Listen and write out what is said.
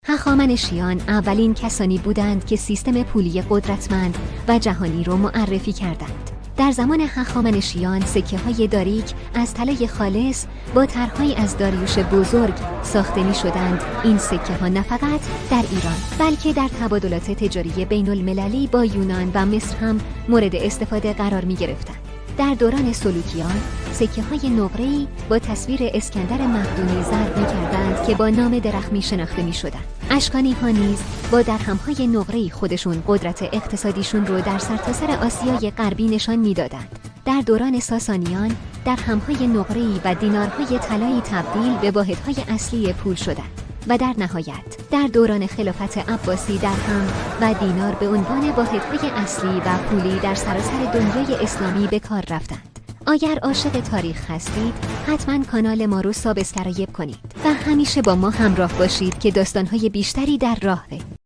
هخامنشیان اولین کسانی بودند که سیستم پولی قدرتمند و جهانی را معرفی کردند. در زمان هخامنشیان سکه‌های داریک از طلای خالص با طرح‌هایی از داریوش بزرگ ساخته می‌شدند. این سکه‌ها نه فقط در ایران بلکه در تبادلات تجاری بین‌المللی با یونان و مصر هم مورد استفاده قرار می‌گرفتند. در دوران سلوکیان سکه‌های نقره‌ای با تصویر اسکندر مقدونی ضرب می‌کردند که با نام درخمی شناخته می‌شدند. اشکانی‌ها نیز با درهم‌های نقره‌ای خودشون قدرت اقتصادیشون رو در سرتاسر آسیای غربی نشان می‌دادند. در دوران ساسانیان درهم‌های نقره‌ای و دینارهای طلایی تبدیل به واحدهای اصلی پول شدند و در نهایت در دوران خلافت عباسی درهم و دینار به عنوان واحدهای اصلی و پولی در سراسر دنیای اسلامی به کار رفتند. اگر عاشق تاریخ هستید حتما کانال ما رو سابسکرایب کنید و همیشه با ما همراه باشید که داستان‌های بیشتری در راهه.